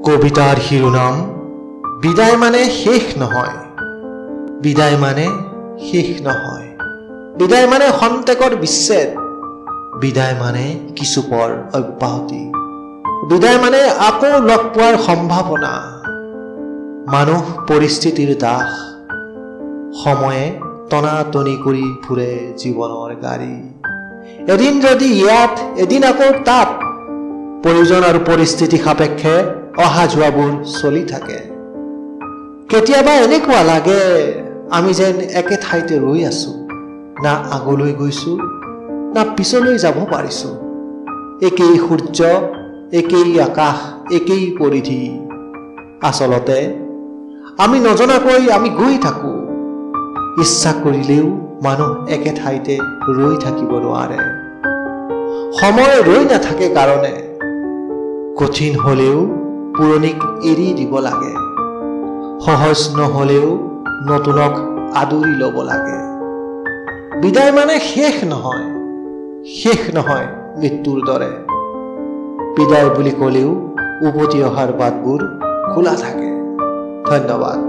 কবিতাৰ শিৰোনাম বিদায় মানে শেষ নহয়। বিদায় মানে শেষ নহয়। বিদায় মানে খন্তেকৰ বিচ্ছেদ। বিদায় মানে কিছু পৰ অব্যাহতি। বিদায় মানে আকৌ লগ পোৱাৰ সম্ভাৱনা। মানুহ পৰিস্থিতিৰ দাস। সময়ে টনাটনি কৰি ফুৰে জীৱনৰ গাড়ী। এদিন যদি ইয়াত, এদিন আকৌ তাত। প্ৰয়োজন আৰু পৰিস্থিতি সাপেক্ষে অহা যোৱাবোৰ চলি থাকে। কেতিয়াবা এনেকুৱা লাগে আমি যেন একে ঠাইতে ৰৈ আছো, না আগলৈ গৈছো না পিছলৈ যাব পাৰিছো। একেই সূৰ্য, একেই আকাশ, একেই পৰিধি। আচলতে আমি নজনাকৈ আমি গৈ থাকো। ইচ্ছা কৰিলেও মানুহ একে ঠাইতে ৰৈ থাকিব নোৱাৰে। সময় ৰৈ নাথাকে কাৰণে কঠিন হলেও পুৰণিক এৰি দিব লাগে। সহজ নহলেও নতুনক আদৰি ল'ব লাগে। বিদায় মানে শেষ নহয়, শেষ নহয় মৃত্যুৰ দৰে। বিদায় বুলি ক'লেও উভতি অহাৰ বাটবোৰ খোলা থাকে। ধন্যবাদ।